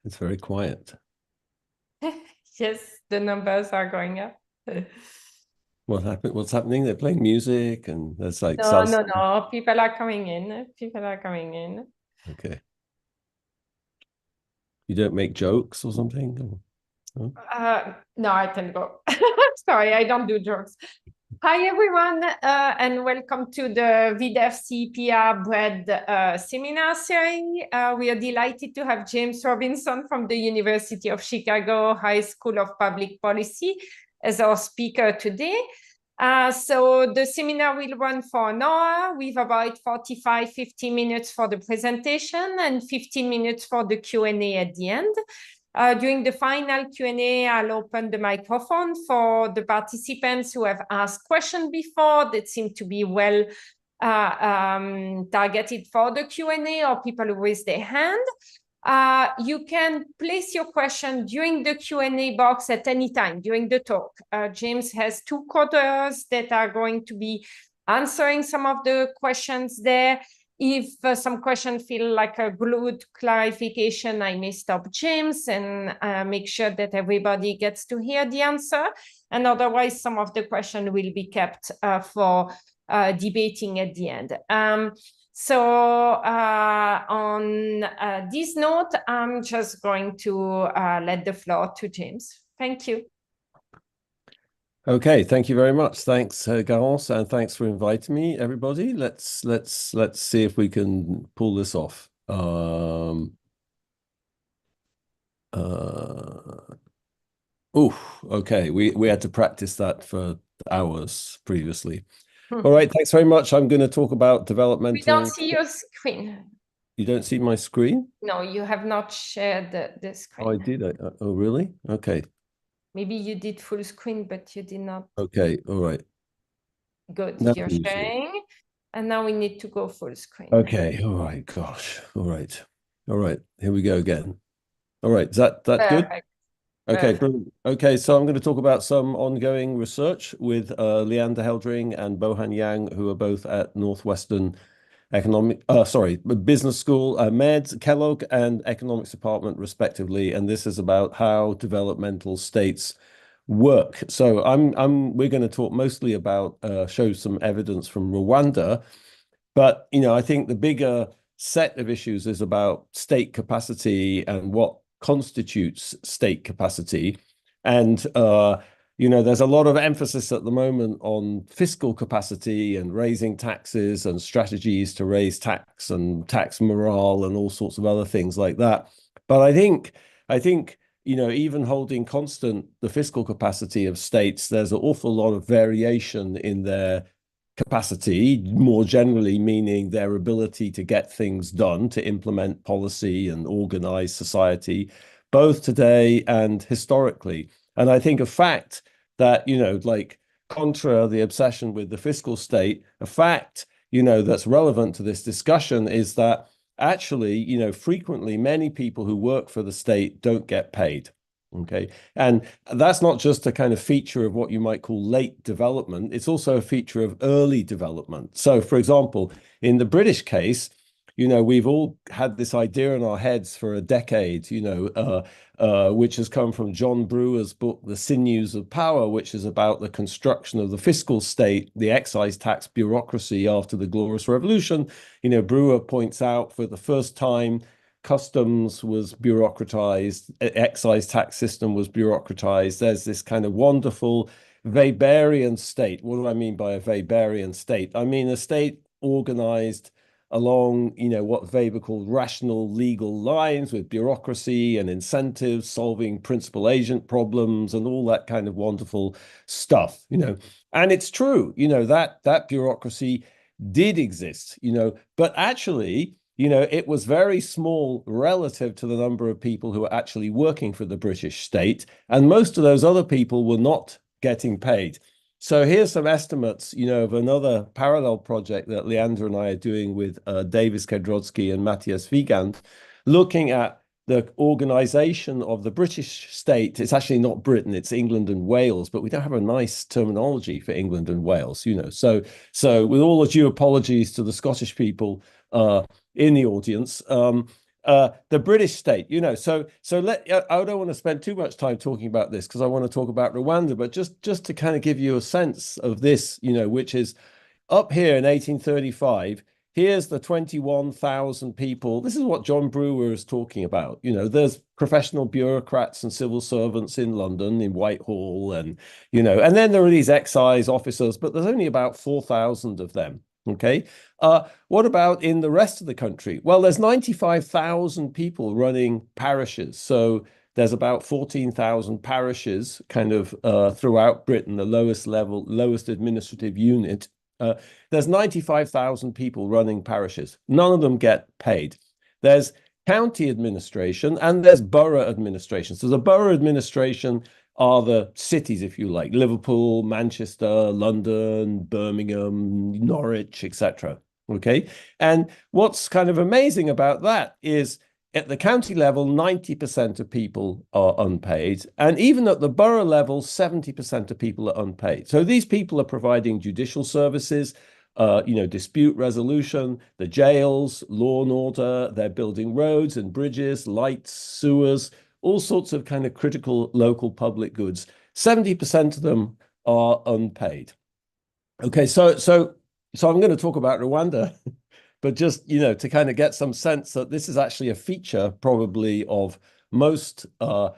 It's very quiet. Yes, the numbers are going up. What happened? What's happening? They're playing music and there's like No, salsa. no, no. People are coming in. People are coming in. Okay. You don't make jokes or something? Oh. No, I can go. Sorry, I don't do jokes. Hi, everyone, and welcome to the VDEV CEPR Bread Seminar Series. We are delighted to have James Robinson from the University of Chicago High School of Public Policy as our speaker today. So the seminar will run for an hour with about 50 minutes for the presentation and 15 minutes for the Q&A at the end. During the final Q&A, I'll open the microphone for the participants who have asked questions before that seem to be well targeted for the Q&A or people who raise their hand. You can place your question during the Q&A box at any time during the talk. James has two coders that are going to be answering some of the questions there. If some questions feel like a good clarification, I may stop James and make sure that everybody gets to hear the answer. And otherwise, some of the questions will be kept for debating at the end. So on this note, I'm just going to let the floor to James. Thank you. Okay, thank you very much. Thanks, Garance, and thanks for inviting me, everybody. Let's see if we can pull this off. Okay. We had to practice that for hours previously. All right, thanks very much. I'm going to talk about developmental. We don't see your screen. You don't see my screen? No, you have not shared the screen. Oh, I did. Oh, really? Okay. Maybe you did full screen, but you did not. Okay. All right. Good. Now You're sharing. And now we need to go full screen. Okay. All right. Gosh. All right. All right. Here we go again. All right. Is that good? Perfect. Okay. Perfect. Brilliant. Okay. So I'm going to talk about some ongoing research with Leander Heldring and Bohan Yang, who are both at Northwestern Business School, Med, Kellogg, and Economics Department, respectively. And this is about how developmental states work. So we're going to talk mostly about show some evidence from Rwanda, but I think the bigger set of issues is about state capacity and what constitutes state capacity. And there's a lot of emphasis at the moment on fiscal capacity and raising taxes and strategies to raise tax and tax morale and all sorts of other things like that. But I think even holding constant the fiscal capacity of states, there's an awful lot of variation in their capacity, more generally meaning their ability to get things done, to implement policy and organize society, both today and historically. And I think a fact that, like contra the obsession with the fiscal state, a fact, that's relevant to this discussion is that actually, frequently many people who work for the state don't get paid. Okay. And that's not just a kind of feature of what you might call late development. It's also a feature of early development. So, for example, in the British case, we've all had this idea in our heads for a decade, which has come from John Brewer's book, The Sinews of Power, which is about the construction of the fiscal state, the excise tax bureaucracy after the Glorious Revolution. Brewer points out for the first time, customs was bureaucratized, excise tax system was bureaucratized. There's this kind of wonderful Weberian state. What do I mean by a Weberian state? I mean a state organized along, what Weber called rational legal lines with bureaucracy and incentives, solving principal agent problems and all that kind of wonderful stuff, And it's true, that bureaucracy did exist, but actually, it was very small relative to the number of people who were actually working for the British state. And most of those other people were not getting paid. So here's some estimates, of another parallel project that Leander and I are doing with Davis Kedrodsky and Matthias Wiegand, looking at the organization of the British state. It's actually not Britain, it's England and Wales, but we don't have a nice terminology for England and Wales, So with all the due apologies to the Scottish people in the audience, the British state, I don't want to spend too much time talking about this because I want to talk about Rwanda, but just to kind of give you a sense of this, which is up here in 1835. Here's the 21,000 people. This is what John Brewer is talking about. There's professional bureaucrats and civil servants in London, in Whitehall, and then there are these excise officers, but there's only about 4,000 of them. Okay. What about in the rest of the country? Well, there's 95,000 people running parishes. So there's about 14,000 parishes kind of throughout Britain, the lowest administrative unit. There's 95,000 people running parishes. None of them get paid. There's county administration and there's borough administration. So the borough administration are the cities, if you like, Liverpool, Manchester, London, Birmingham, Norwich, etc. Okay. And what's kind of amazing about that is at the county level, 90% of people are unpaid. And even at the borough level, 70% of people are unpaid. So these people are providing judicial services, dispute resolution, the jails, law and order. They're building roads and bridges, lights, sewers, all sorts of kind of critical local public goods. 70% of them are unpaid. Okay, so I'm going to talk about Rwanda. But just, to kind of get some sense that this is actually a feature probably of most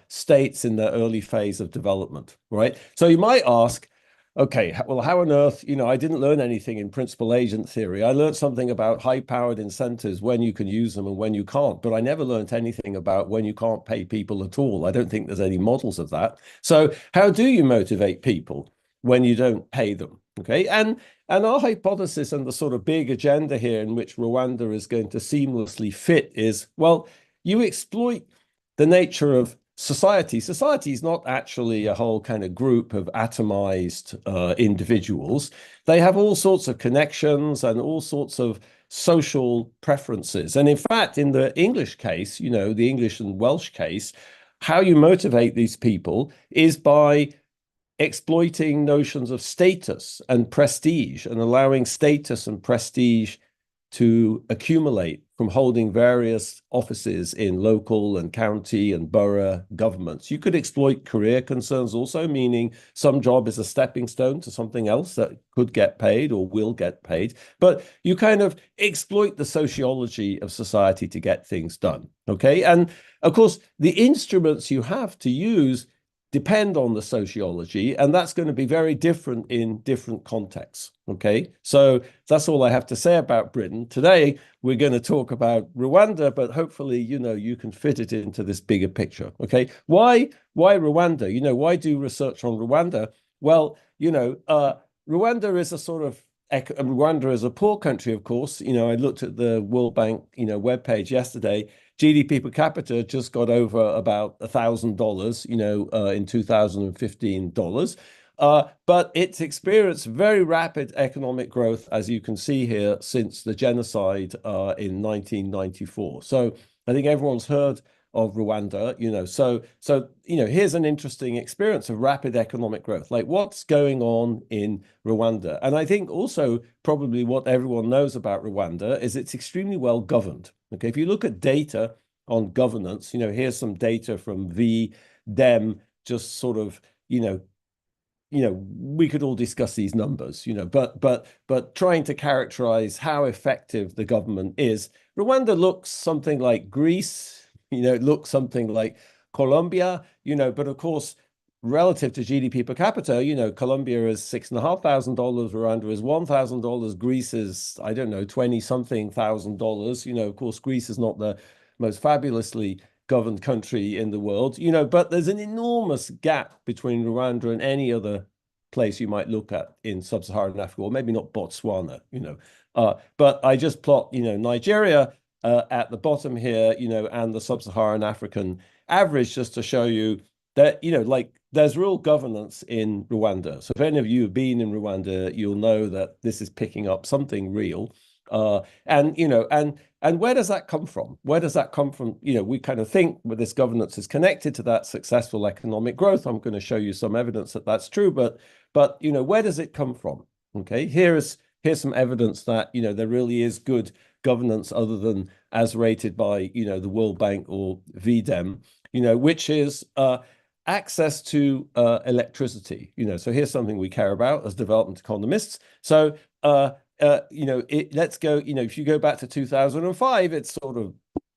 states in their early phase of development, right? So you might ask, okay, well, how on earth, I didn't learn anything in principal agent theory. I learned something about high-powered incentives, when you can use them and when you can't, but I never learned anything about when you can't pay people at all. I don't think there's any models of that. So how do you motivate people when you don't pay them? Okay, and our hypothesis and the sort of big agenda here in which Rwanda is going to seamlessly fit is, well, you exploit the nature of society. Society is not actually a whole kind of group of atomized individuals. They have all sorts of connections and all sorts of social preferences. And in fact, in the English case, the English and Welsh case, how you motivate these people is by exploiting notions of status and prestige and allowing status and prestige to accumulate from holding various offices in local and county and borough governments. You could exploit career concerns also, meaning some job is a stepping stone to something else that could get paid or will get paid. But you kind of exploit the sociology of society to get things done. Okay. And of course, the instruments you have to use depend on the sociology, and that's going to be very different in different contexts. Okay, so that's all I have to say about Britain. Today, we're going to talk about Rwanda, but hopefully, you can fit it into this bigger picture. Okay, why Rwanda? Why do research on Rwanda? Well, Rwanda is a sort of Rwanda is a poor country, of course. I looked at the World Bank, webpage yesterday. GDP per capita just got over about $1,000, in 2015 dollars. But it's experienced very rapid economic growth, as you can see here, since the genocide in 1994. So I think everyone's heard of Rwanda, here's an interesting experience of rapid economic growth. Like, what's going on in Rwanda? And I think also probably what everyone knows about Rwanda is it's extremely well governed. Okay, if you look at data on governance, here's some data from VDEV, just sort of, we could all discuss these numbers, but trying to characterize how effective the government is. Rwanda looks something like Greece, it looks something like Colombia, but of course, relative to GDP per capita, Colombia is $6,500, Rwanda is $1,000, Greece is, I don't know, 20-something thousand dollars. Of course, Greece is not the most fabulously governed country in the world, but there's an enormous gap between Rwanda and any other place you might look at in sub-Saharan Africa, or maybe not Botswana, but I just plot, Nigeria at the bottom here, and the sub-Saharan African average, just to show you that, there's real governance in Rwanda. So if any of you have been in Rwanda, you'll know that this is picking up something real. And where does that come from? Where does that come from? We kind of think that this governance is connected to that successful economic growth. I'm going to show you some evidence that that's true, but where does it come from? Okay, here's some evidence that, there really is good governance other than as rated by, the World Bank or VDEM, which is access to electricity. So here's something we care about as development economists. So, let's go, if you go back to 2005, it's sort of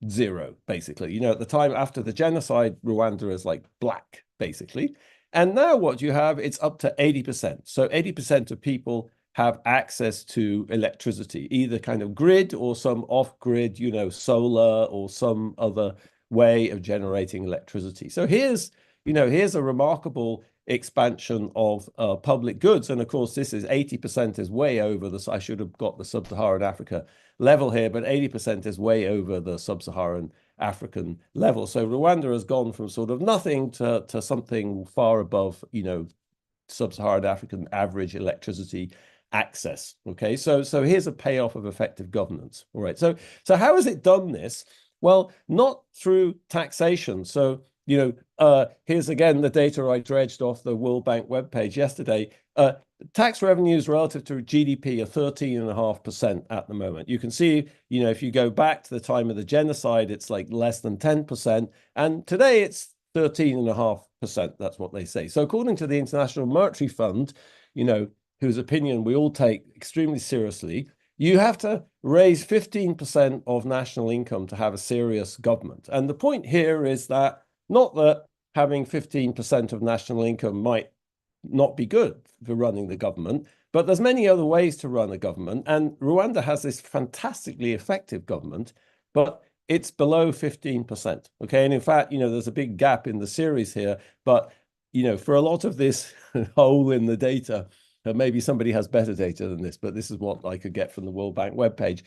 zero, basically. At the time after the genocide, Rwanda is like black, basically. And now what you have, it's up to 80%. So 80% of people have access to electricity, either kind of grid or some off-grid, solar or some other way of generating electricity. So here's a remarkable expansion of public goods. And of course, this is 80% is way over this. I should have got the sub-Saharan Africa level here, but 80% is way over the sub-Saharan African level. So Rwanda has gone from sort of nothing to something far above, sub-Saharan African average electricity access. Okay, so here's a payoff of effective governance. All right, so how has it done this? Well, not through taxation. So here's again the data I dredged off the World Bank webpage yesterday. Tax revenues relative to GDP are 13.5% at the moment. You can see, if you go back to the time of the genocide, it's like less than 10%. And today it's 13.5%. That's what they say. So according to the International Monetary Fund, whose opinion we all take extremely seriously, you have to raise 15% of national income to have a serious government. And the point here is that not that having 15% of national income might not be good for running the government, but there's many other ways to run a government. And Rwanda has this fantastically effective government, but it's below 15%. Okay. And in fact, there's a big gap in the series here, but, for a lot of this hole in the data, maybe somebody has better data than this, but this is what I could get from the World Bank webpage.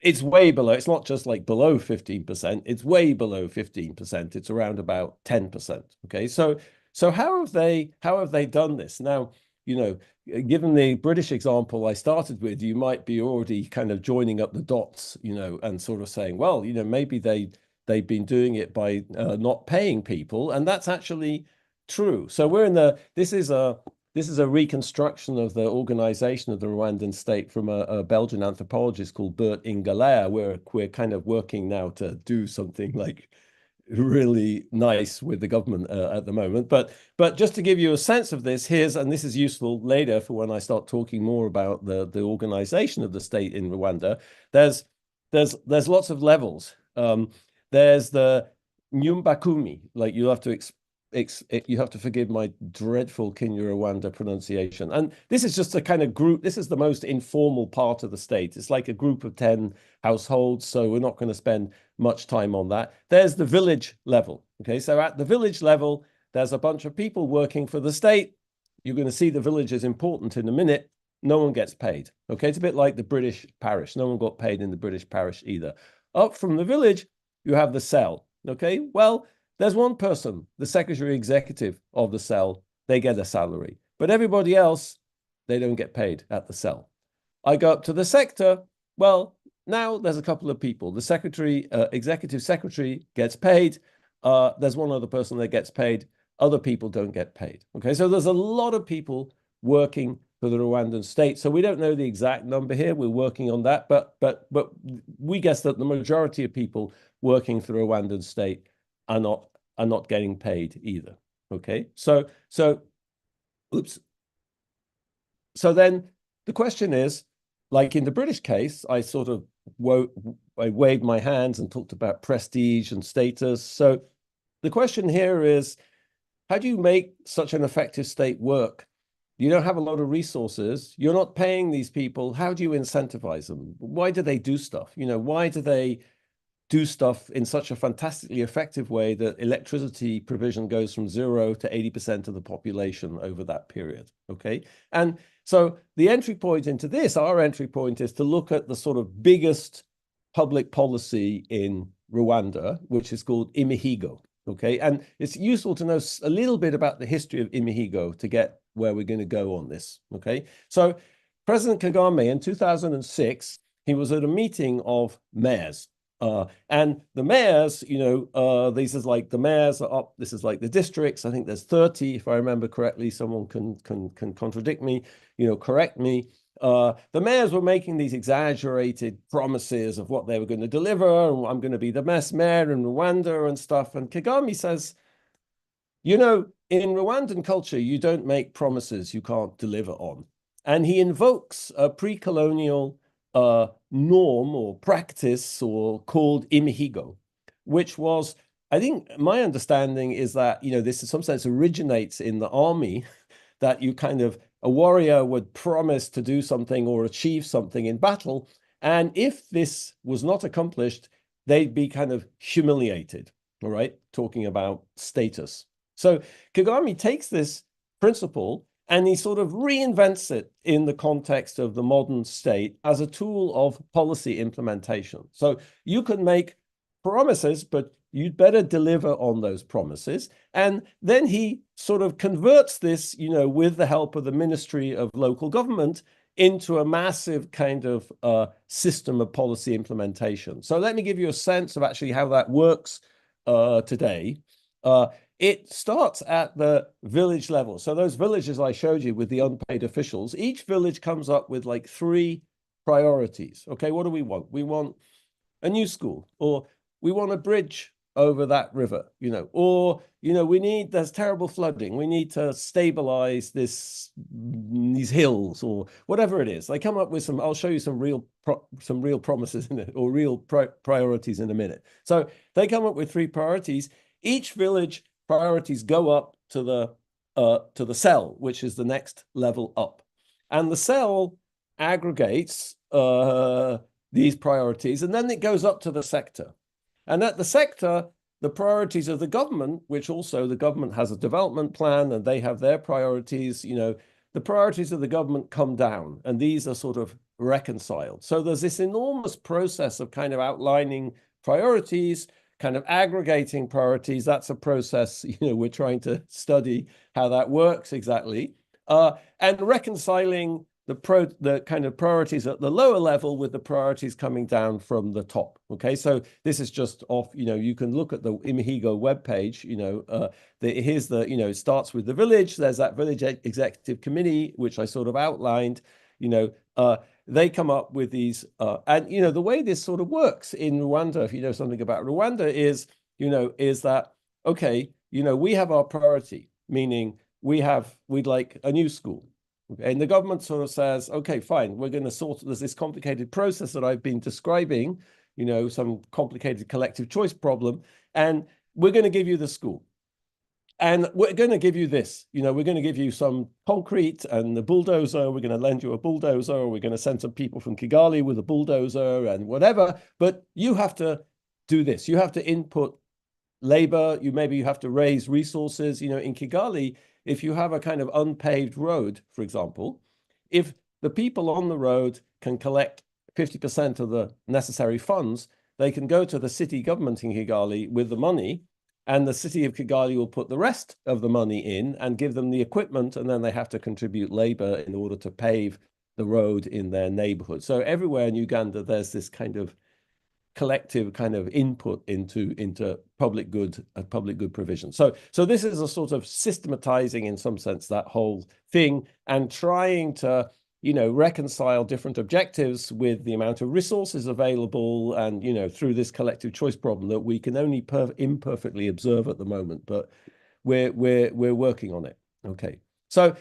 It's way below. It's not just like below 15%. It's way below 15%. It's around about 10%. Okay. So how have they done this? Now, given the British example I started with, you might be already kind of joining up the dots, and sort of saying, well, maybe they've been doing it by not paying people, and that's actually true. So this is a reconstruction of the organization of the Rwandan state from a Belgian anthropologist called Bert Ingalaire, where we're kind of working now to do something like really nice with the government at the moment. But just to give you a sense of this, and this is useful later for when I start talking more about the organization of the state in Rwanda. There's lots of levels. There's the Nyumbakumi, like you have to forgive my dreadful Kinyarwanda pronunciation. And this is just a kind of group. This is the most informal part of the state. It's like a group of 10 households. So we're not going to spend much time on that. There's the village level. Okay. So at the village level, there's a bunch of people working for the state. You're going to see the village is important in a minute. No one gets paid. Okay. It's a bit like the British parish. No one got paid in the British parish either. Up from the village, you have the cell. Okay. Well, there's one person, the secretary executive of the cell, they get a salary. But everybody else, they don't get paid at the cell. I go up to the sector. Well, now there's a couple of people. The executive secretary gets paid. There's one other person that gets paid. Other people don't get paid. Okay, so there's a lot of people working for the Rwandan state. So we don't know the exact number here. We're working on that. But we guess that the majority of people working for the Rwandan state are not getting paid either. Okay, so then the question is, like in the British case, I sort of waved my hands and talked about prestige and status. So the question here is, how do you make such an effective state work? You don't have a lot of resources. You're not paying these people. How do you incentivize them? Why do they do stuff? Why do they do stuff in such a fantastically effective way that electricity provision goes from 0 to 80% of the population over that period? Okay. And so the entry point into this, our entry point is to look at the sort of biggest public policy in Rwanda, which is called Imihigo. Okay. And it's useful to know a little bit about the history of Imihigo to get where we're going to go on this. Okay. So President Kagame in 2006, he was at a meeting of mayors. And the mayors, this is like the mayors are up. This is like the districts. I think there's 30, if I remember correctly. Someone can contradict me, correct me. the mayors were making these exaggerated promises of what they were going to deliver, and I'm going to be the best mayor in Rwanda and stuff. And Kagame says, you know, in Rwandan culture, you don't make promises you can't deliver on. And he invokes a pre-colonial norm or practice or called Imihigo, which was, I think my understanding is that, you know, this in some sense originates in the army, that you kind of, a warrior would promise to do something or achieve something in battle. And if this was not accomplished, they'd be kind of humiliated, all right? Talking about status. So Kagame takes this principle and he sort of reinvents it in the context of the modern state as a tool of policy implementation. So you can make promises, but you'd better deliver on those promises. And then he sort of converts this, you know, with the help of the Ministry of Local Government into a massive kind of system of policy implementation. So let me give you a sense of actually how that works today. It starts at the village level. So those villages I showed you with the unpaid officials, each village comes up with like 3 priorities. Okay, what do we want? We want a new school, or we want a bridge over that river, you know, or, you know, there's terrible flooding. We need to stabilize these hills, or whatever it is. They come up with some, I'll show you some real promises in it, or real priorities in a minute. So they come up with 3 priorities. Each village priorities go up to the cell, which is the next level up. And the cell aggregates these priorities, and then it goes up to the sector. And at the sector, the priorities of the government, which also the government has a development plan and they have their priorities, you know, the priorities of the government come down, and these are sort of reconciled. So there's this enormous process of kind of outlining priorities, kind of aggregating priorities. That's a process, you know, we're trying to study how that works exactly, and reconciling the kind of priorities at the lower level with the priorities coming down from the top. Okay, so this is just off, you know, you can look at the Imihigo webpage, you know, here's the, you know, it starts with the village. There's that village executive committee, which I sort of outlined, you know, they come up with these, and, you know, the way this sort of works in Rwanda, if you know something about Rwanda, is, you know, is that, okay, you know, we have our priority, meaning we'd like a new school. And the government sort of says, okay, fine, we're going to there's this complicated process that I've been describing, you know, some complicated collective choice problem, and we're going to give you the school. And we're going to give you this, you know, we're going to give you some concrete and the bulldozer. We're going to lend you a bulldozer. We're going to send some people from Kigali with a bulldozer and whatever. But you have to do this. You have to input labor. Maybe you have to raise resources. You know, in Kigali, if you have a kind of unpaved road, for example, if the people on the road can collect 50% of the necessary funds, they can go to the city government in Kigali with the money, and the city of Kigali will put the rest of the money in and give them the equipment, and then they have to contribute labor in order to pave the road in their neighborhood. So everywhere in Uganda, there's this kind of collective kind of input into public good provision. So this is a sort of systematizing, in some sense, that whole thing, and trying to, you know, reconcile different objectives with the amount of resources available, and, you know, through this collective choice problem that we can only imperfectly observe at the moment, but we're working on it. Okay. So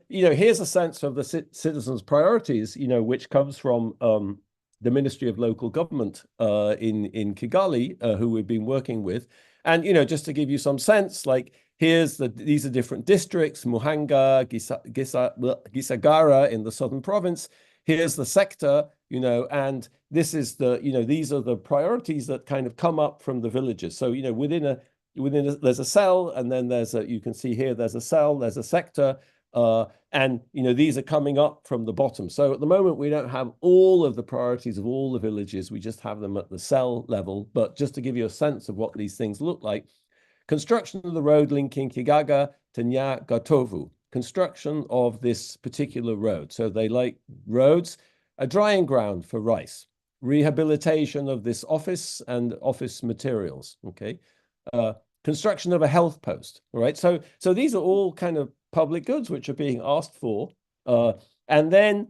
you know, here's a sense of the citizens' priorities, you know, which comes from the Ministry of Local Government in Kigali, who we've been working with. And, you know, just to give you some sense, like, these are different districts: Muhanga, Gisagara in the southern province. Here's the sector, you know, and this is you know, these are the priorities that kind of come up from the villages. So, you know, there's a cell, and then you can see here, there's a cell, there's a sector, and, you know, these are coming up from the bottom. So at the moment, we don't have all of the priorities of all the villages. We just have them at the cell level. But just to give you a sense of what these things look like: construction of the road linking Kigaga to Nyagatovu, construction of this particular road. So they like roads, a drying ground for rice, rehabilitation of this office and office materials, okay? Construction of a health post, all right? So these are all kind of public goods which are being asked for. And then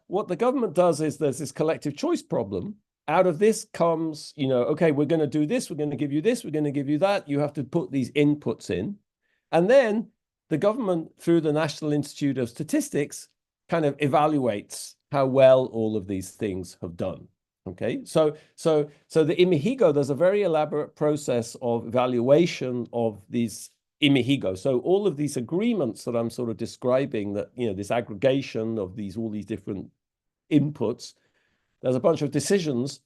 what the government does is there's this collective choice problem. Out of this comes, okay, we're going to do this, we're going to give you this, we're going to give you that. You have to put these inputs in. And then the government, through the National Institute of Statistics, kind of evaluates how well all of these things have done. Okay, so the Imihigo, there's a very elaborate process of evaluation of these Imihigo. So all of these agreements that I'm sort of describing, that this aggregation of all these different inputs, there's a bunch of decisions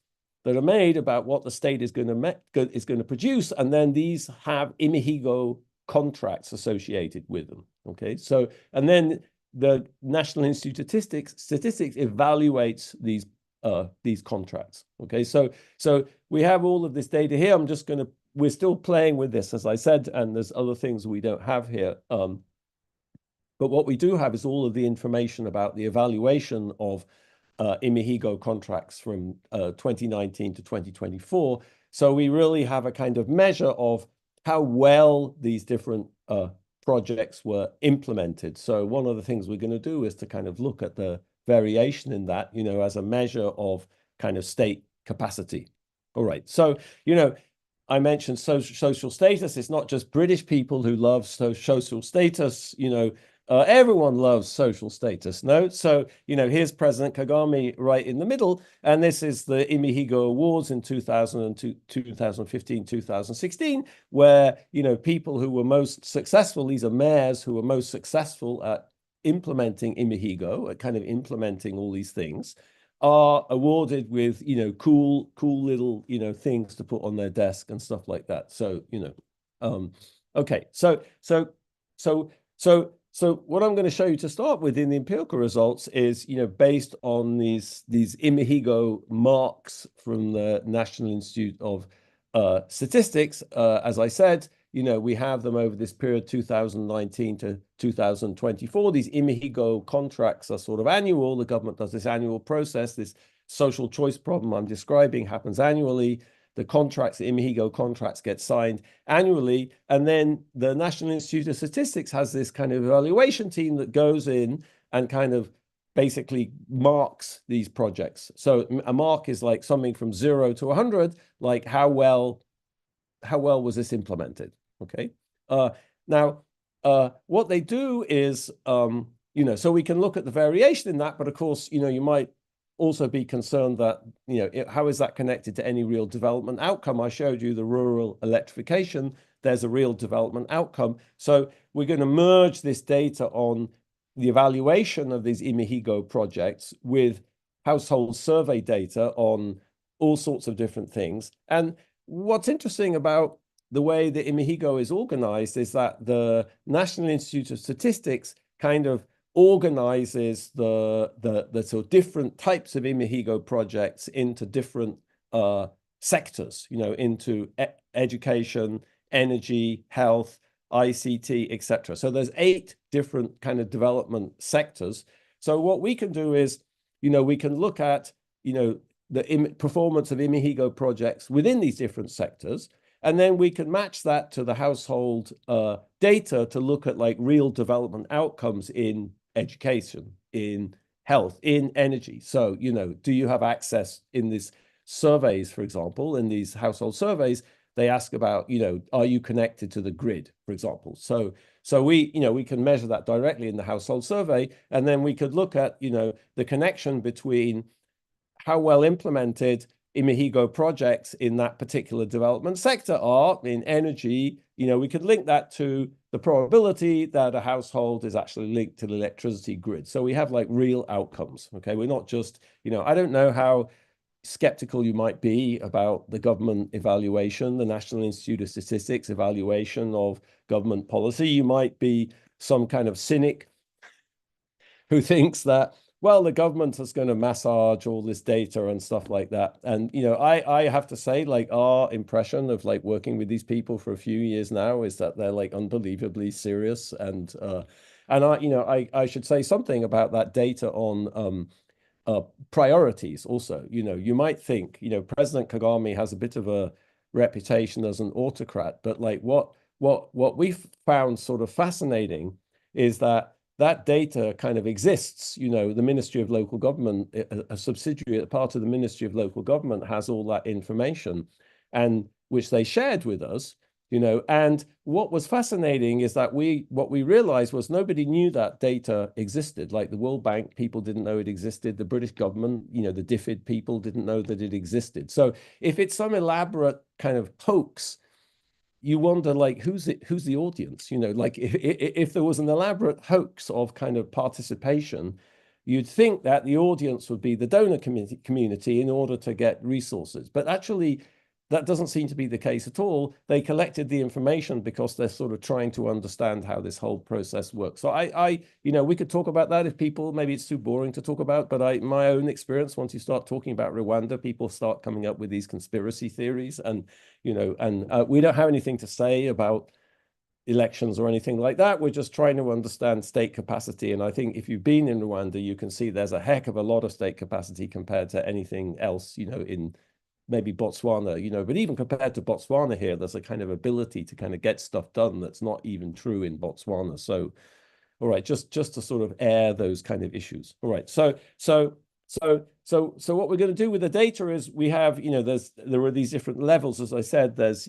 that are made about what the state is going to produce, and then these have Imihigo contracts associated with them. Okay, so and then the National Institute of Statistics evaluates these contracts. Okay, so we have all of this data here. We're still playing with this, as I said, and there's other things we don't have here. But what we do have is all of the information about the evaluation of Imihigo contracts from 2019 to 2024. So we really have a kind of measure of how well these different projects were implemented. So one of the things we're going to do is to kind of look at the variation in that, as a measure of kind of state capacity. All right. So, I mentioned social status. It's not just British people who love social status. Everyone loves social status. No, so here's President Kagame right in the middle, and this is the Imihigo Awards in 2002, 2015, 2016, where people who were most successful. These are mayors who were most successful at implementing Imihigo, at kind of implementing all these things, are awarded with cool little things to put on their desk and stuff like that. So okay, so what I'm going to show you to start with in the empirical results is based on these Imihigo marks from the National Institute of Statistics. As I said, we have them over this period 2019 to 2024. These Imihigo contracts are sort of annual. The government does this annual process. This social choice problem I'm describing happens annually. The Imihigo contracts get signed annually. And then the National Institute of Statistics has this kind of evaluation team that goes in and kind of basically marks these projects. So a mark is like something from 0 to 100, like how well was this implemented? Okay. Now, what they do is, so we can look at the variation in that, but of course, you might also be concerned that, how is that connected to any real development outcome? I showed you the rural electrification. There's a real development outcome. So we're going to merge this data on the evaluation of these Imihigo projects with household survey data on all sorts of different things. And what's interesting about the way the Imihigo is organized is that the National Institute of Statistics kind of organizes the sort of different types of Imihigo projects into different sectors, into education, energy, health, ICT, etc. So there's 8 different kind of development sectors. So what we can do is, we can look at, the performance of Imihigo projects within these different sectors. And then we can match that to the household data to look at like real development outcomes in education, in health, in energy. So, do you have access in these surveys, for example, in these household surveys, they ask about, are you connected to the grid, for example? So we can measure that directly in the household survey. And then we could look at, the connection between how well implemented Imihigo projects in that particular development sector are in energy. We could link that to the probability that a household is actually linked to the electricity grid. So we have like real outcomes. Okay, we're not just, I don't know how skeptical you might be about the government evaluation, the National Institute of Statistics evaluation of government policy. You might be some kind of cynic who thinks that, well, the government is going to massage all this data and stuff like that. And, I have to say, like, our impression of like working with these people for a few years now is that they're like unbelievably serious. And I should say something about that data on priorities also. You might think, President Kagame has a bit of a reputation as an autocrat, but like what we found sort of fascinating is that that data kind of exists. The Ministry of Local Government, a subsidiary, a part of the Ministry of Local Government, has all that information, and which they shared with us. And what was fascinating is that what we realized was nobody knew that data existed. Like the World Bank, people didn't know it existed. The British government, the DFID people didn't know that it existed. So if it's some elaborate kind of hoax, you wonder, like, who's the audience? Like if there was an elaborate hoax of kind of participation, you'd think that the audience would be the donor community in order to get resources. But actually, that doesn't seem to be the case at all. They collected the information because they're sort of trying to understand how this whole process works. So we could talk about that if people, maybe it's too boring to talk about, but my own experience, once you start talking about Rwanda, people start coming up with these conspiracy theories, and we don't have anything to say about elections or anything like that. We're just trying to understand state capacity. And I think if you've been in Rwanda, you can see there's a heck of a lot of state capacity compared to anything else, in maybe Botswana, but even compared to Botswana here, there's a kind of ability to kind of get stuff done that's not even true in Botswana. So, all right, just to sort of air those kind of issues. All right, so what we're going to do with the data is we have, there are these different levels, as I said. There's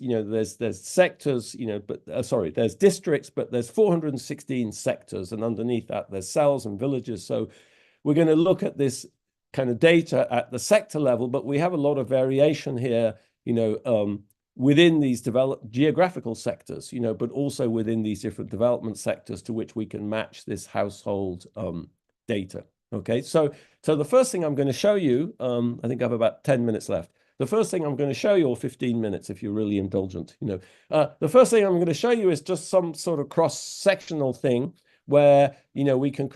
sectors, there's districts, but there's 416 sectors, and underneath that there's cells and villages. So we're going to look at this kind of data at the sector level, but we have a lot of variation here, within these geographical sectors, but also within these different development sectors to which we can match this household data. Okay, so the first thing I'm going to show you, I think I have about 10 minutes left. The first thing I'm going to show you, or 15 minutes if you're really indulgent, the first thing I'm going to show you is just some sort of cross-sectional thing where, we can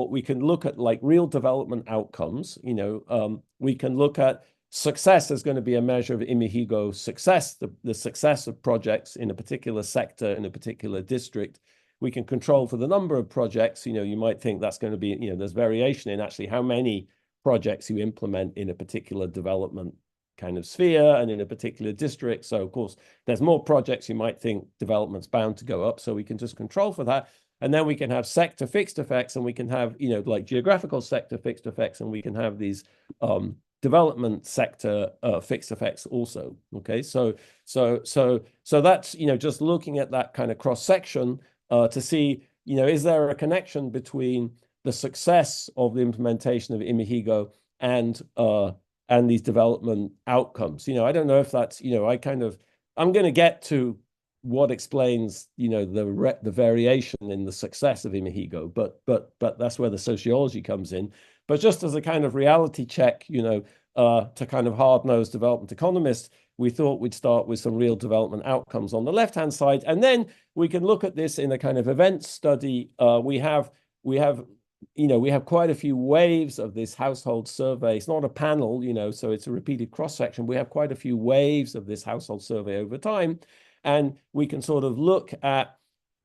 we can look at like real development outcomes. We can look at success as going to be a measure of Imihigo success, the success of projects in a particular sector, in a particular district. We can control for the number of projects. You might think that's going to be, there's variation in actually how many projects you implement in a particular development kind of sphere and in a particular district. So of course, there's more projects, you might think development's bound to go up. So we can just control for that. And then we can have sector fixed effects, and we can have, like geographical sector fixed effects, and we can have these development sector fixed effects also. Okay, so that's, just looking at that kind of cross section to see, is there a connection between the success of the implementation of Imihigo and these development outcomes? I don't know if that's, I'm going to get to what explains, the variation in the success of Imihigo, but that's where the sociology comes in. But just as a kind of reality check, to kind of hard-nosed development economists, we thought we'd start with some real development outcomes on the left-hand side, and then we can look at this in a kind of event study. We have quite a few waves of this household survey. It's not a panel, so it's a repeated cross-section. We have quite a few waves of this household survey over time. And we can sort of look at,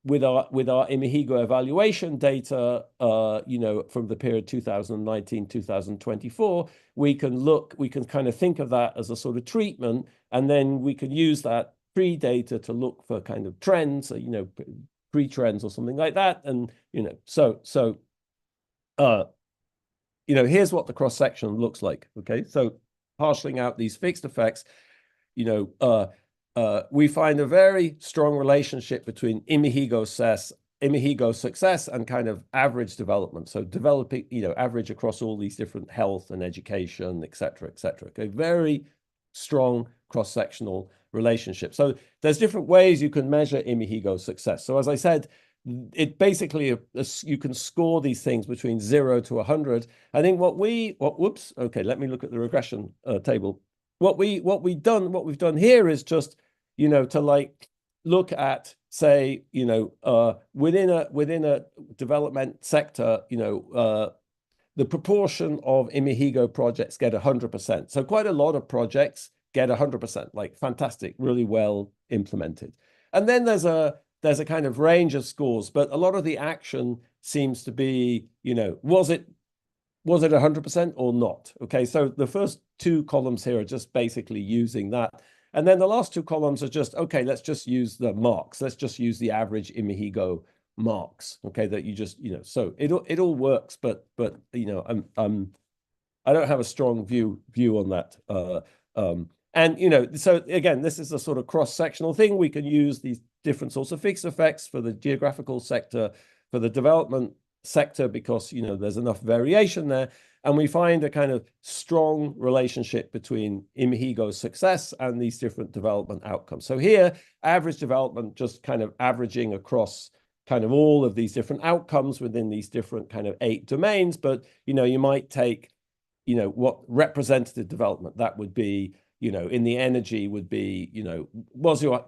with our Imihigo evaluation data, from the period 2019-2024, we can kind of think of that as a sort of treatment, and then we can use that pre-data to look for kind of trends, pre-trends or something like that. And, here's what the cross-section looks like. Okay, so parceling out these fixed effects, we find a very strong relationship between Imihigo success and kind of average development. So developing, average across all these different health and education, et cetera, et cetera. Okay, very strong cross-sectional relationship. So there's different ways you can measure Imihigo success. So as I said, it basically, you can score these things between 0 to 100. I think whoops, okay, let me look at the regression table. What we've done here is just, to like look at, say, within a development sector, the proportion of Imihigo projects get 100%. So quite a lot of projects get 100%, like fantastic, really well implemented. And then there's a kind of range of scores, but a lot of the action seems to be, was it 100% or not? Okay, so the first two columns here are just basically using that. And then the last two columns are just, okay, let's just use the marks. Let's just use the average Imihigo marks, okay, that you just, so it all works, but I don't have a strong view on that. And so again, this is a sort of cross-sectional thing. We can use these different sorts of fixed effects for the geographical sector, for the development sector, because there's enough variation there. And we find a kind of strong relationship between Imihigo's success and these different development outcomes. So here, average development just kind of averaging across kind of all of these different outcomes within these different kind of 8 domains. But, you might take, what representative development, that would be, in the energy would be,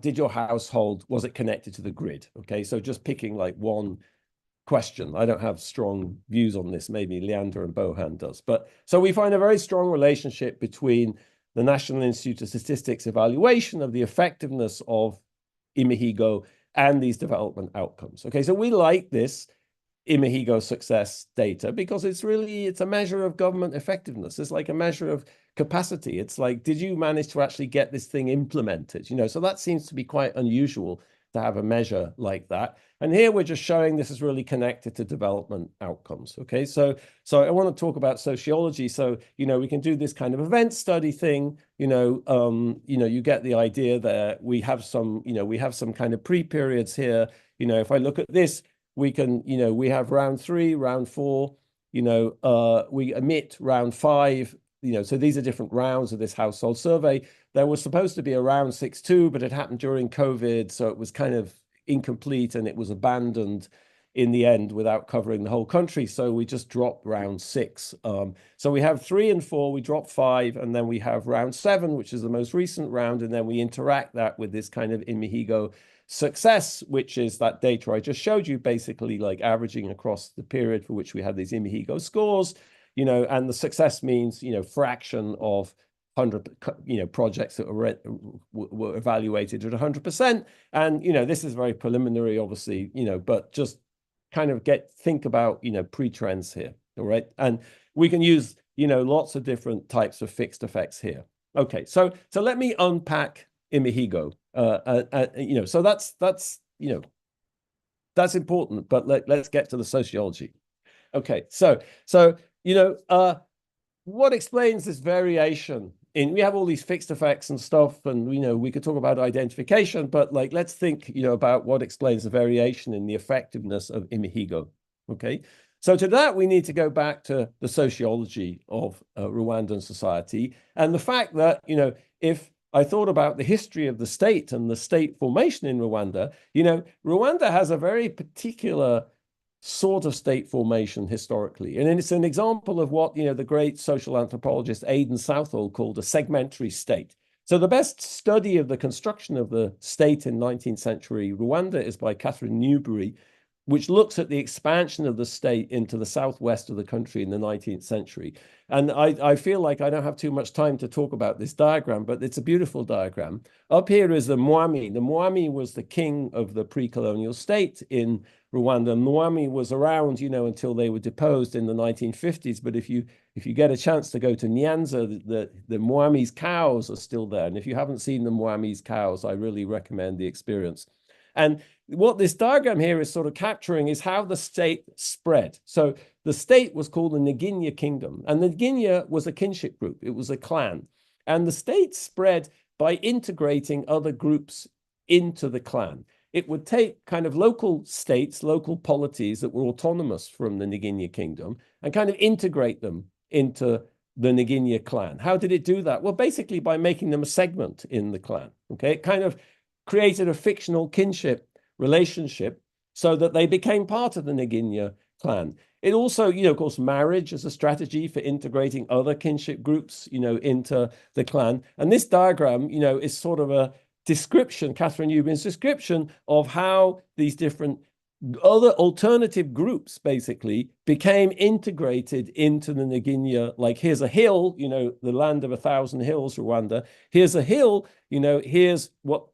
did your household, was it connected to the grid? Okay, so just picking like one question. I don't have strong views on this. Maybe Leander and Bohan does. But so we find a very strong relationship between the National Institute of Statistics evaluation of the effectiveness of Imihigo and these development outcomes. Okay, so we like this Imihigo success data because it's a measure of government effectiveness. It's like a measure of capacity. It's like, did you manage to actually get this thing implemented? So that seems to be quite unusual to have a measure like that. And here we're just showing this is really connected to development outcomes. Okay, so I want to talk about sociology. So, we can do this kind of event study thing. You get the idea there. We have some kind of pre-periods here. If I look at this, we can, we have round 3, round 4, we emit round 5. So these are different rounds of this household survey. There was supposed to be a round 6.2, but it happened during COVID, so it was kind of incomplete and it was abandoned in the end without covering the whole country. So we just dropped round 6. So we have 3 and 4, we drop 5, and then we have round 7, which is the most recent round, and then we interact that with this kind of Imihigo success, which is that data I just showed you, basically like averaging across the period for which we had these Imihigo scores. And the success means, fraction of 100, projects that were evaluated at 100%. And, this is very preliminary, obviously, but just kind of think about, pre-trends here. All right. And we can use, lots of different types of fixed effects here. Okay. So let me unpack Imihigo. So that's important, but let's get to the sociology. Okay. So what explains this variation we have all these fixed effects and stuff, and we could talk about identification, but let's think about what explains the variation in the effectiveness of Imihigo. Okay, so to that we need to go back to the sociology of Rwandan society, and the fact that if I thought about the history of the state and the state formation in Rwanda, Rwanda has a very particular sort of state formation historically. And it's an example of what, the great social anthropologist Aidan Southall called a segmentary state. So the best study of the construction of the state in 19th century Rwanda is by Catherine Newberry, which looks at the expansion of the state into the southwest of the country in the 19th century. And I feel like I don't have too much time to talk about this diagram, but it's a beautiful diagram. Up here is the Mwami. The Mwami was the king of the pre-colonial state in Rwanda. Mwami was around, until they were deposed in the 1950s. But if you get a chance to go to Nyanza, the Mwami's cows are still there. And if you haven't seen the Mwami's cows, I really recommend the experience. And what this diagram here is sort of capturing is how the state spread. So the state was called the Nginya Kingdom, and the Nginya was a kinship group. It was a clan. And the state spread by integrating other groups into the clan. It would take kind of local states, local polities that were autonomous from the Nginya Kingdom and kind of integrate them into the Nginya clan. How did it do that? Well, basically by making them a segment in the clan. Okay, it kind of created a fictional kinship relationship so that they became part of the Nginya clan. It also, of course, marriage as a strategy for integrating other kinship groups, into the clan. And this diagram, is sort of a description, Catherine Newberry's description of how these different other alternative groups basically became integrated into the Nginya. Like here's a hill, the land of 1,000 hills, Rwanda. Here's a hill, here's what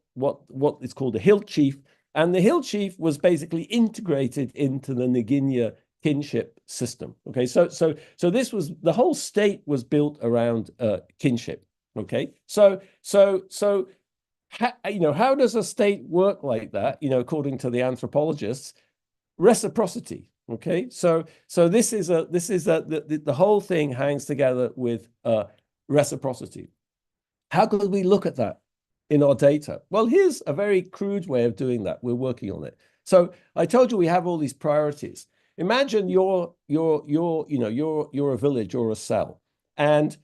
is called a hill chief. And the hill chief was basically integrated into the Nginya kinship system. Okay, so this was, the whole state was built around kinship. Okay, so how does a state work like that? According to the anthropologists, reciprocity. Okay, so the whole thing hangs together with reciprocity. How could we look at that in our data? Well, here's a very crude way of doing that. We're working on it. So I told you we have all these priorities. Imagine you're a village or a cell, and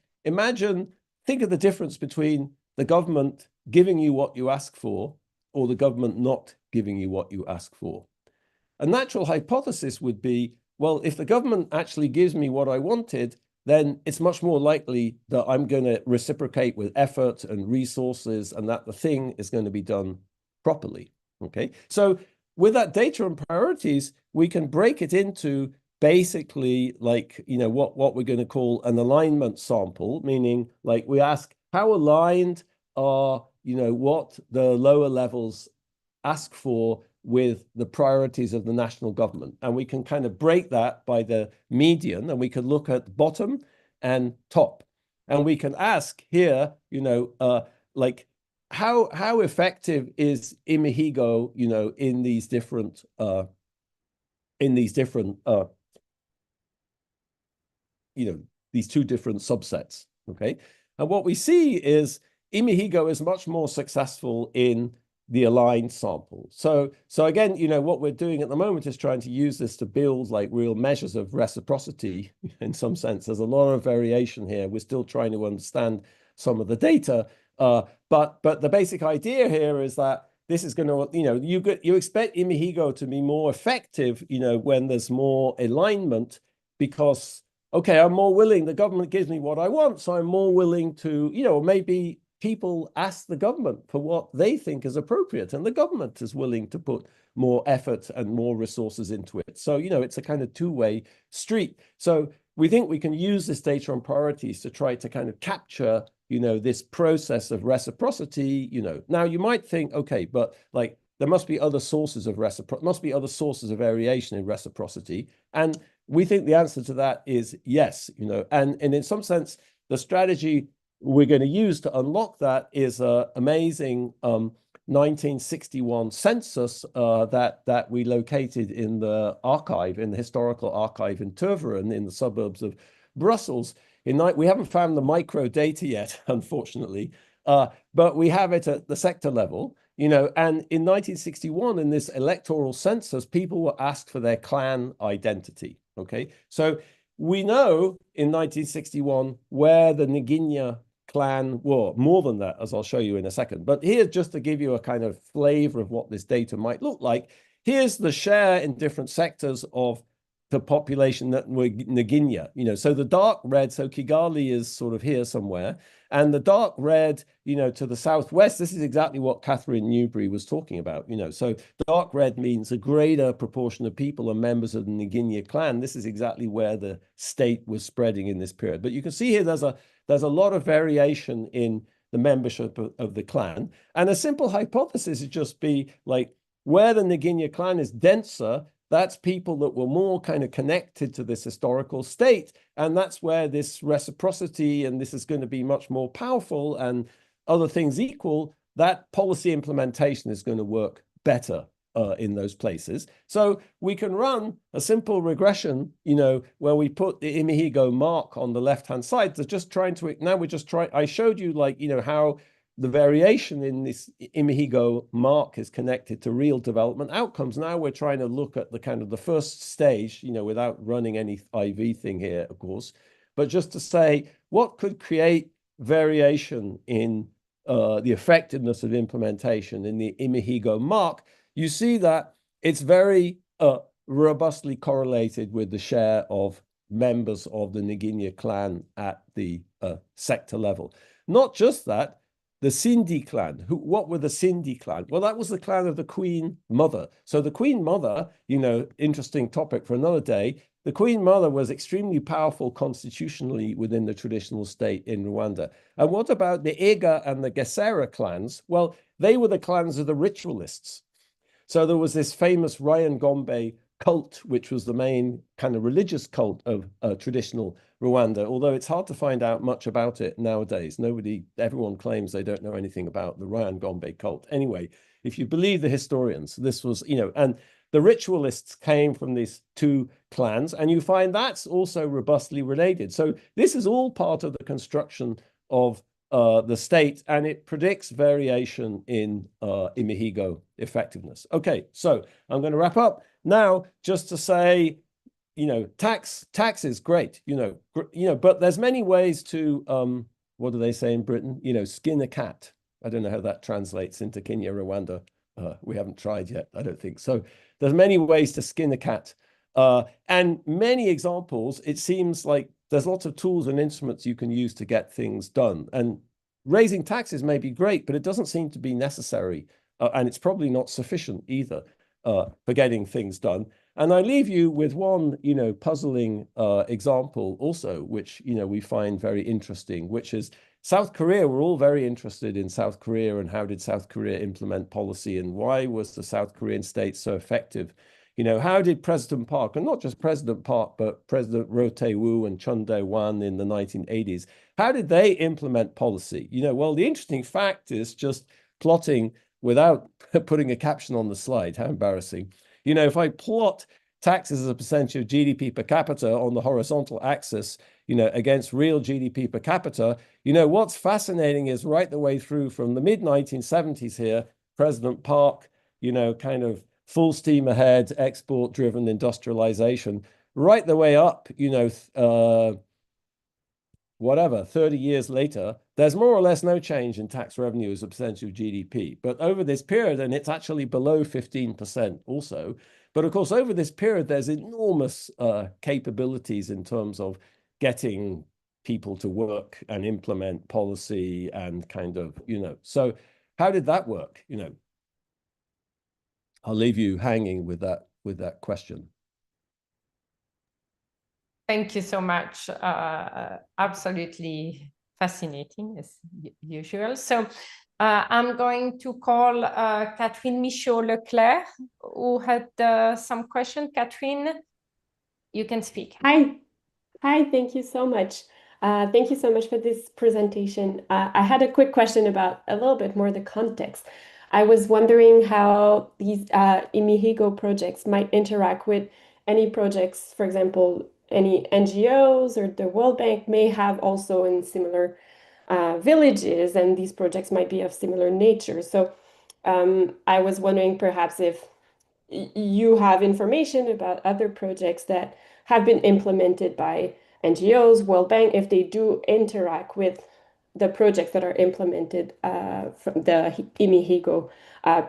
think of the difference between the government giving you what you ask for or the government not giving you what you ask for. A natural hypothesis would be, well, if the government actually gives me what I wanted, then it's much more likely that I'm going to reciprocate with effort and resources and that the thing is going to be done properly. Okay, so with that data and priorities, we can break it into basically like, what we're going to call an alignment sample, meaning like we ask how aligned are, what the lower levels ask for with the priorities of the national government. And we can kind of break that by the median, and we can look at bottom and top. And we can ask here, like how effective is Imihigo, in these different these two different subsets. Okay. And what we see is Imihigo is much more successful in the aligned sample. So again, what we're doing at the moment is trying to use this to build like real measures of reciprocity in some sense. There's a lot of variation here. We're still trying to understand some of the data. But the basic idea here is that this is going to, you expect Imihigo to be more effective, when there's more alignment, because, okay, I'm more willing, the government gives me what I want, so I'm more willing to, maybe people ask the government for what they think is appropriate, and the government is willing to put more effort and more resources into it. So, it's a kind of two-way street. So we think we can use this data on priorities to try to kind of capture, this process of reciprocity. Now you might think, okay, but like there must be other sources of variation in reciprocity. And we think the answer to that is yes, and in some sense, the strategy we're going to use to unlock that is an amazing 1961 census that we located in the archive, in the historical archive in Tervuren in the suburbs of Brussels. We haven't found the micro data yet, unfortunately, but we have it at the sector level, and in 1961, in this electoral census, people were asked for their clan identity. Okay, so we know in 1961 where the Nginya clan were. More than that, as I'll show you in a second. But here's just to give you a kind of flavor of what this data might look like. Here's the share in different sectors of the population that were Nginya. So the dark red, so Kigali is sort of here somewhere, and the dark red, to the southwest, this is exactly what Catherine Newbury was talking about. So dark red means a greater proportion of people are members of the Nginya clan. This is exactly where the state was spreading in this period. But you can see here there's a lot of variation in the membership of the clan, and a simple hypothesis would just be like where the Nginya clan is denser, that's people that were more kind of connected to this historical state. And that's where this reciprocity, and this is going to be much more powerful, and other things equal, that policy implementation is going to work better in those places. So we can run a simple regression, where we put the Imihigo mark on the left-hand side to just trying to, now we're just trying, I showed you like, how the variation in this Imihigo mark is connected to real development outcomes. Now we're trying to look at the kind of the first stage, without running any IV thing here, of course, but just to say what could create variation in the effectiveness of implementation in the Imihigo mark. You see that it's very robustly correlated with the share of members of the Nginya clan at the sector level. Not just that, the Sindhi clan. What were the Sindhi clan? Well, that was the clan of the Queen Mother. So the Queen Mother, interesting topic for another day. The Queen Mother was extremely powerful constitutionally within the traditional state in Rwanda. And what about the Ega and the Gesera clans? Well, they were the clans of the ritualists. So there was this famous Ryan Gombe cult, which was the main kind of religious cult of traditional Rwanda, although it's hard to find out much about it nowadays. Everyone claims they don't know anything about the Ryan Gombe cult. Anyway, if you believe the historians, this was, the ritualists came from these two clans, and you find that's also robustly related. So this is all part of the construction of the state, and it predicts variation in Imihigo effectiveness. Okay, so I'm going to wrap up now just to say, tax is great, but there's many ways to, what do they say in Britain? Skin a cat. I don't know how that translates into Kenya, Rwanda. We haven't tried yet, I don't think. So there's many ways to skin a cat. And many examples, it seems like there's lots of tools and instruments you can use to get things done. And raising taxes may be great, but it doesn't seem to be necessary. And it's probably not sufficient either for getting things done. And I leave you with one, puzzling example also, which, we find very interesting, which is South Korea. We're all very interested in South Korea and how did South Korea implement policy and why was the South Korean state so effective? How did President Park, and not just President Park, but President Roh Tae-woo and Chun Dae-wan in the 1980s, how did they implement policy? Well, the interesting fact is just plotting without putting a caption on the slide. How embarrassing. If I plot taxes as a percentage of GDP per capita on the horizontal axis, against real GDP per capita, what's fascinating is right the way through from the mid-1970s here, President Park, kind of full steam ahead, export-driven industrialization, right the way up, 30 years later, there's more or less no change in tax revenue as a percentage of GDP. But over this period, and it's actually below 15% also, but of course, over this period, there's enormous capabilities in terms of getting people to work and implement policy and kind of, so how did that work? I'll leave you hanging with that question. Thank you so much. Absolutely fascinating as usual. So I'm going to call Catherine Michaud-Leclerc, who had some question. Catherine, you can speak. Hi, thank you so much. Thank you so much for this presentation. I had a quick question about a little bit more the context. I was wondering how these Imihigo projects might interact with any projects, for example, any NGOs or the World Bank may have also in similar villages, and these projects might be of similar nature. So I was wondering perhaps if you have information about other projects that have been implemented by NGOs, World Bank, if they do interact with the projects that are implemented from the Imihigo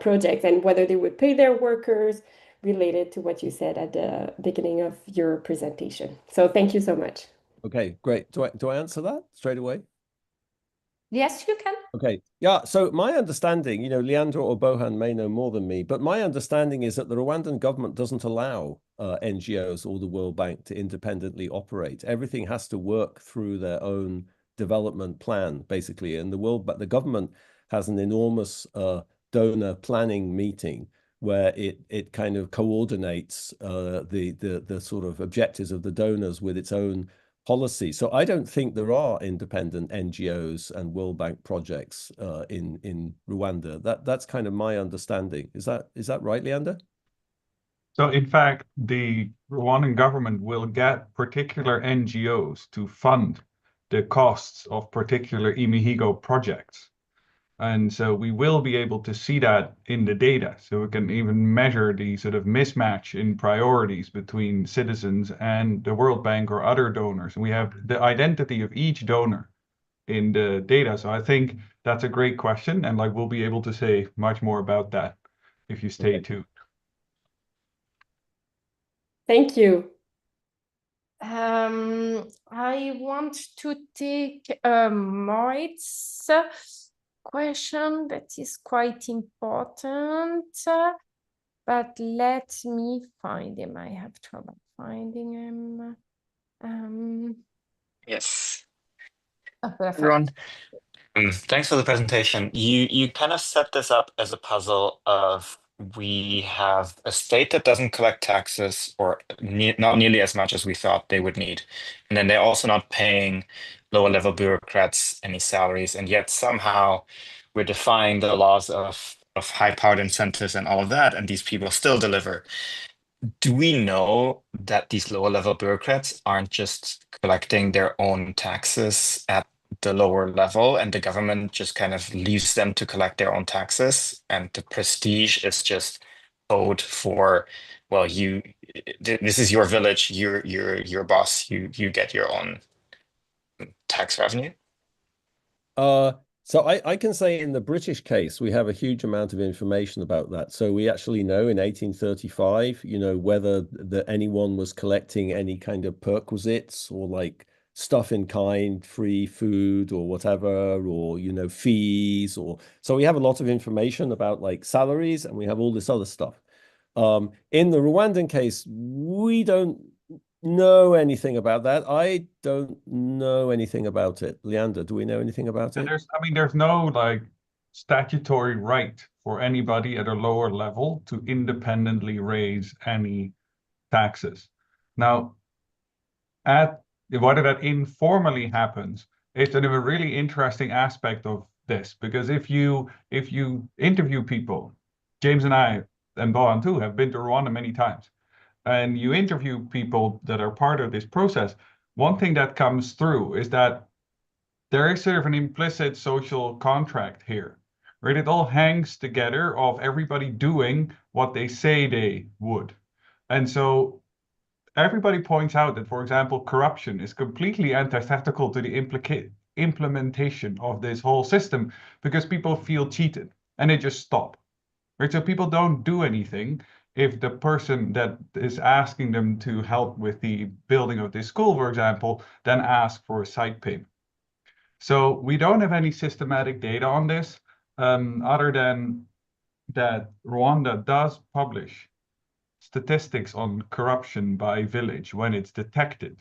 project, and whether they would pay their workers related to what you said at the beginning of your presentation. So thank you so much. Okay, great. Do I answer that straight away? Yes, you can. Okay. Yeah. So my understanding, Leander or Bohan may know more than me, but my understanding is that the Rwandan government doesn't allow NGOs or the World Bank to independently operate. Everything has to work through their own development plan, basically. And the government has an enormous donor planning meeting where it kind of coordinates the sort of objectives of the donors with its own policy. So I don't think there are independent NGOs and World Bank projects in Rwanda. That's kind of my understanding. Is that right, Leander? So in fact, the Rwandan government will get particular NGOs to fund the costs of particular Imihigo projects. And so we will be able to see that in the data. So we can even measure the sort of mismatch in priorities between citizens and the World Bank or other donors. And we have the identity of each donor in the data. So I think that's a great question. And we'll be able to say much more about that if you stay tuned. Thank you. I want to take Morit's question that is quite important, but let me find him. I have trouble finding him. Yes. Oh, perfect. Everyone, thanks for the presentation. You kind of set this up as a puzzle of we have a state that doesn't collect taxes or not nearly as much as we thought they would need. And then they're also not paying lower level bureaucrats any salaries. And yet somehow we're defying the laws of high-powered incentives and all of that, and these people still deliver. Do we know that these lower level bureaucrats aren't just collecting their own taxes at the lower level, and the government just kind of leaves them to collect their own taxes, and the prestige is just code for, well, this is your village, you're your boss, you get your own tax revenue? So I can say in the British case, we have a huge amount of information about that. So we actually know in 1835, whether anyone was collecting any kind of perquisites or like stuff in kind, free food or whatever, or, fees, so we have a lot of information about like salaries, and we have all this other stuff. In the Rwandan case, we don't know anything about that. I don't know anything about it. Leander, do we know anything about it? There's no like statutory right for anybody at a lower level to independently raise any taxes. Now, whether that informally happens, it's a really interesting aspect of this, because if you interview people, James and I and Bohan too have been to Rwanda many times, and you interview people that are part of this process, one thing that comes through is that there is sort of an implicit social contract here, right? It all hangs together of everybody doing what they say they would. And so everybody points out that, for example, corruption is completely antithetical to the implementation of this whole system, because people feel cheated and they just stop, right? So people don't do anything if the person that is asking them to help with the building of this school, for example, then asks for a side payment. So we don't have any systematic data on this, other than that Rwanda does publish statistics on corruption by village when it's detected.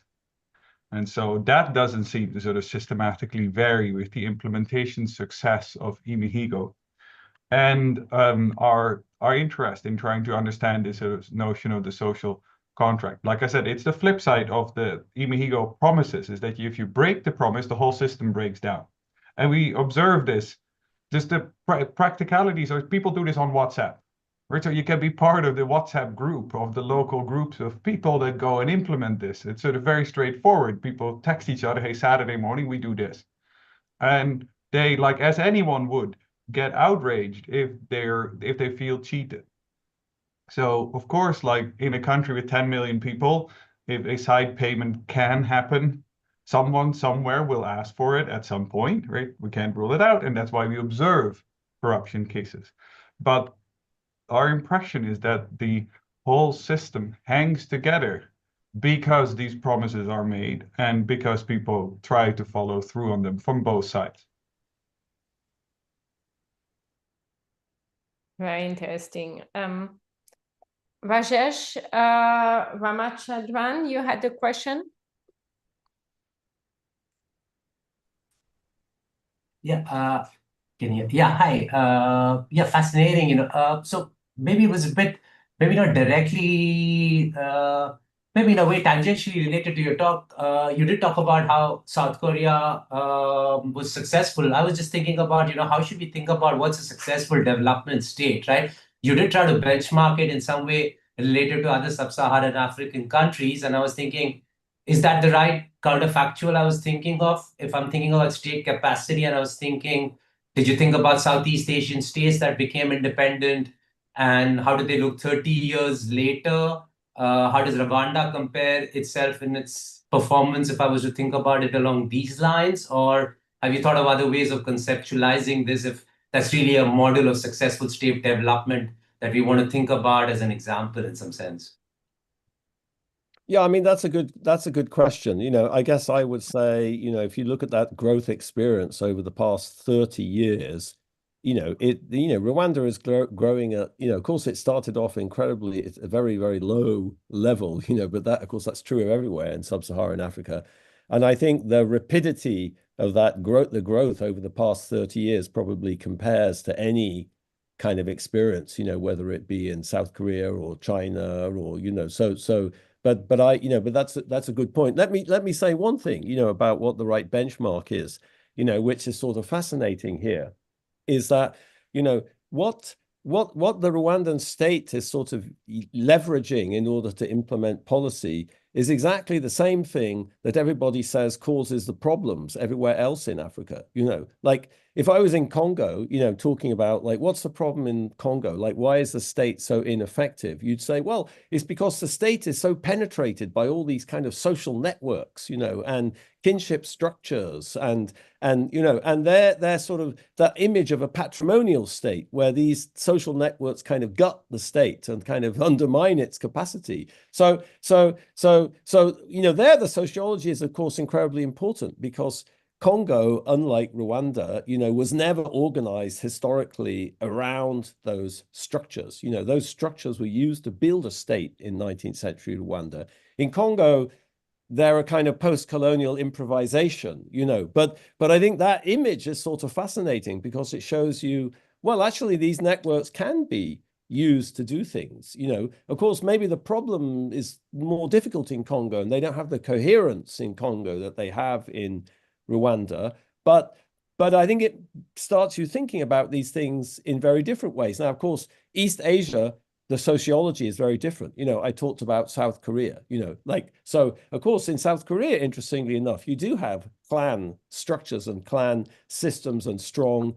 And so that doesn't seem to sort of systematically vary with the implementation success of Imihigo. And our interest in trying to understand this sort of notion of the social contract. Like I said, it's the flip side of the Imihigo promises, is that if you break the promise, the whole system breaks down. And we observe this, just the practicalities are people do this on WhatsApp, right? So you can be part of the WhatsApp group of the local groups of people that go and implement this. It's sort of very straightforward. People text each other, hey, Saturday morning, we do this. And they, like as anyone would, get outraged if they feel cheated. So of course, like in a country with 10 million people, if a side payment can happen, someone somewhere will ask for it at some point, right? We can't rule it out, and that's why we observe corruption cases. But our impression is that the whole system hangs together because these promises are made and because people try to follow through on them from both sides. Very interesting. Rajesh Ramachandran, you had a question? Yeah, hi. Yeah, fascinating. So maybe it was a bit, maybe not directly, maybe in a way tangentially related to your talk. You did talk about how South Korea was successful. I was just thinking about, how should we think about what's a successful development state, right? You did try to benchmark it in some way related to other sub-Saharan African countries, and I was thinking, is that the right counterfactual I was thinking of? If I'm thinking about state capacity, and I was thinking, did you think about Southeast Asian states that became independent, and how did they look 30 years later? How does Rwanda compare itself in its performance, if I was to think about it along these lines? Or have you thought of other ways of conceptualizing this, if that's really a model of successful state development that we want to think about as an example in some sense? Yeah, I mean, that's a good question. I guess I would say, if you look at that growth experience over the past 30 years, Rwanda is growing at, of course, it started off incredibly, it's a very, very low level, but that, of course, that's true of everywhere in sub-Saharan Africa. And I think the rapidity of that growth, the growth over the past 30 years probably compares to any kind of experience, whether it be in South Korea or China or, but that's a good point. Let me say one thing, about what the right benchmark is, which is sort of fascinating here, is that, what what the Rwandan state is sort of leveraging in order to implement policy is exactly the same thing that everybody says causes the problems everywhere else in Africa. Like if I was in Congo, talking about like, what's the problem in Congo? Like, why is the state so ineffective? You'd say, well, it's because the state is so penetrated by all these kind of social networks, and kinship structures and they're sort of that image of a patrimonial state where these social networks kind of gut the state and kind of undermine its capacity. So there the sociology is of course incredibly important, because Congo, unlike Rwanda, was never organized historically around those structures. Those structures were used to build a state in 19th century Rwanda. In Congo, they're a kind of post-colonial improvisation, but I think that image is sort of fascinating because it shows you, well, actually these networks can be used to do things. Of course, maybe the problem is more difficult in Congo and they don't have the coherence in Congo that they have in Rwanda, but I think it starts you thinking about these things in very different ways. Now, of course, East Asia, the sociology is very different. I talked about South Korea, so of course in South Korea, interestingly enough, you do have clan structures and clan systems and strong,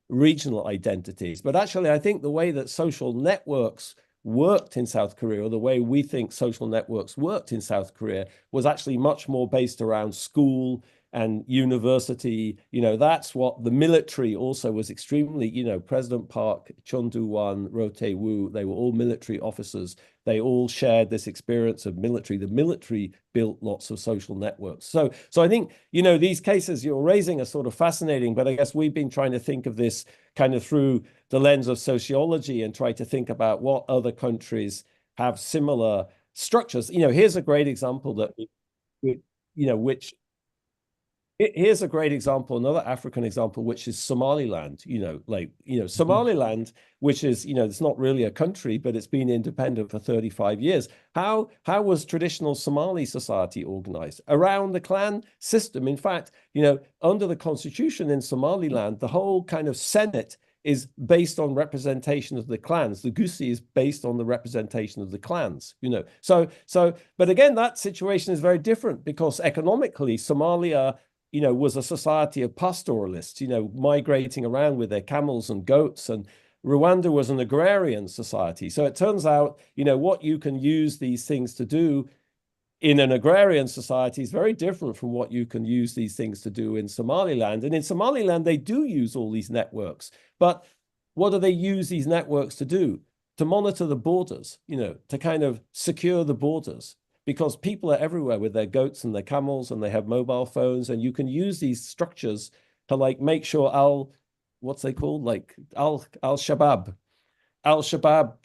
regional identities. But actually, I think the way that social networks worked in South Korea, or the way we think social networks worked in South Korea, was actually much more based around school and university. That's what the military also was extremely, President Park, Chun Doo-hwan, Roh Tae-woo, they were all military officers. They all shared this experience of military. The military built lots of social networks. So I think, these cases you're raising are sort of fascinating, but I guess we've been trying to think of this kind of through the lens of sociology and try to think about what other countries have similar structures. Here's a great example here's a great example, another African example, which is Somaliland. Somaliland, which is, it's not really a country, but it's been independent for 35 years. How was traditional Somali society organized? Around the clan system. In fact, under the constitution in Somaliland, the whole kind of Senate is based on representation of the clans. The Gusi is based on the representation of the clans, but again, that situation is very different because economically, Somalia was a society of pastoralists, migrating around with their camels and goats, and Rwanda was an agrarian society. So it turns out, what you can use these things to do in an agrarian society is very different from what you can use these things to do in Somaliland. And in Somaliland, they do use all these networks. But what do they use these networks to do? To monitor the borders, to kind of secure the borders. Because people are everywhere with their goats and their camels, and they have mobile phones, and you can use these structures to make sure what's they called? Like Al-Shabaab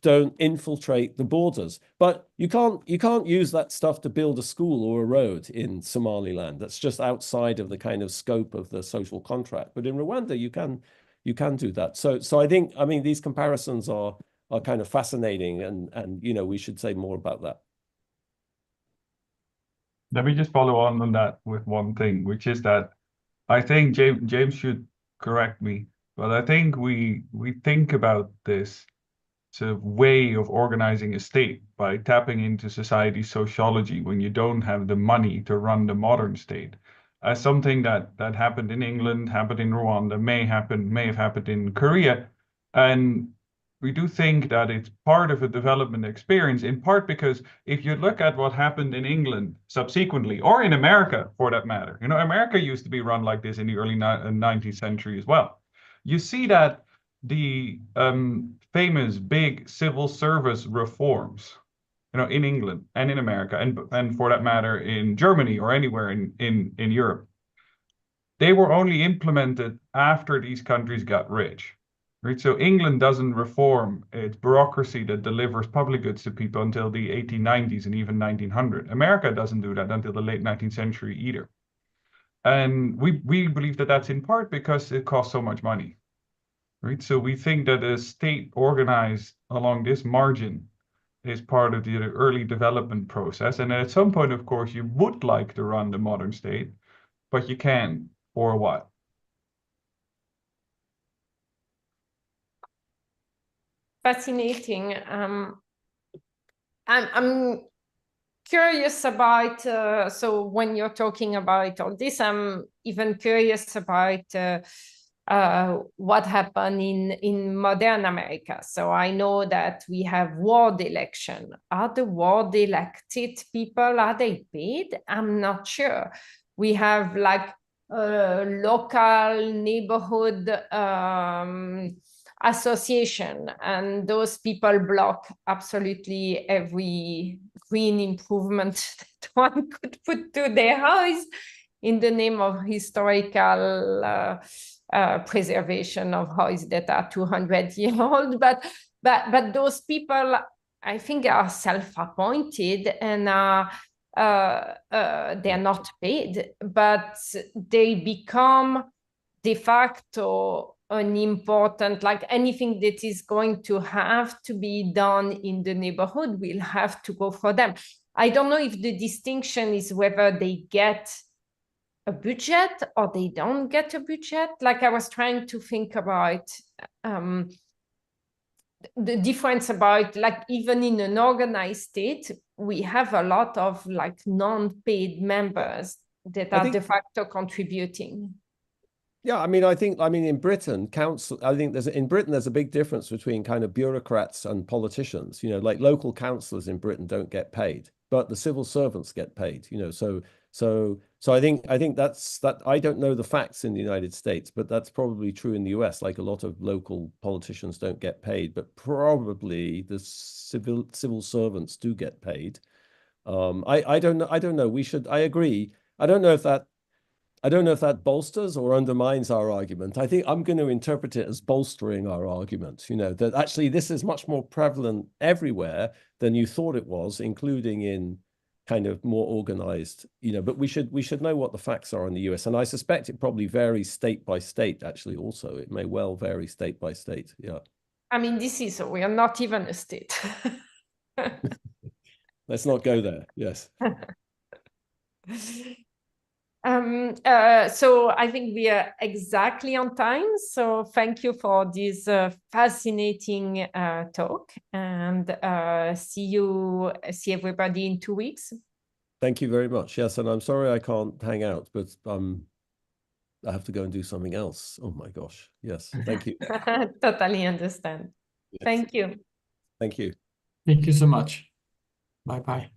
don't infiltrate the borders. But you can't use that stuff to build a school or a road in Somaliland. That's just outside of the kind of scope of the social contract. But in Rwanda, you can do that. So I think, these comparisons are kind of fascinating, and we should say more about that. Let me just follow on that with one thing, which is that I think James should correct me, but I think we think about this sort of way of organizing a state by tapping into society's sociology when you don't have the money to run the modern state as something that happened in England, happened in Rwanda, may have happened in Korea, and we do think that it's part of a development experience, in part because if you look at what happened in England subsequently, or in America for that matter, America used to be run like this in the early 19th century as well. You see that the famous big civil service reforms, in England and in America, and for that matter in Germany or anywhere in Europe, they were only implemented after these countries got rich. Right? So England doesn't reform its bureaucracy that delivers public goods to people until the 1890s and even 1900. America doesn't do that until the late 19th century either. And we believe that that's in part because it costs so much money. Right? So we think that a state organized along this margin is part of the early development process. And at some point, of course, you would like to run the modern state, but you can for a while. fascinating. I'm curious about, so when you're talking about all this, I'm even curious about what happened in modern America. So I know that we have ward election. Are the ward elected people, are they paid? I'm not sure. We have like local neighborhood association, and those people block absolutely every green improvement that one could put to their house in the name of historical preservation of houses that are 200 years old. But those people, I think, are self-appointed and they're not paid, but they become de facto an important, like anything that is going to have to be done in the neighborhood will have to go for them. I don't know if the distinction is whether they get a budget or they don't get a budget. Like I was trying to think about the difference about, like, even in an organized state, we have a lot of like non-paid members that are de facto contributing. Yeah, I mean, in Britain, in Britain, there's a big difference between kind of bureaucrats and politicians. You know, like local councillors in Britain don't get paid, but the civil servants get paid. You know, so I think that I don't know the facts in the United States, but that's probably true in the US. Like a lot of local politicians don't get paid, but probably the civil servants do get paid. I don't know. I agree. I don't know if that bolsters or undermines our argument. I think I'm going to interpret it as bolstering our argument, you know, that actually this is much more prevalent everywhere than you thought it was, including in kind of more organized, you know, but we should know what the facts are in the US. And I suspect it probably varies state by state, actually, also. It may well vary state by state. Yeah. I mean, we are not even a state. Let's not go there. Yes. So I think we are exactly on time. So thank you for this fascinating talk, and see everybody in 2 weeks. Thank you very much. Yes, and I'm sorry I can't hang out, but I have to go and do something else. Oh my gosh. Yes. Thank you. Totally understand. Yes. Thank you. Thank you. Thank you so much. Bye-bye.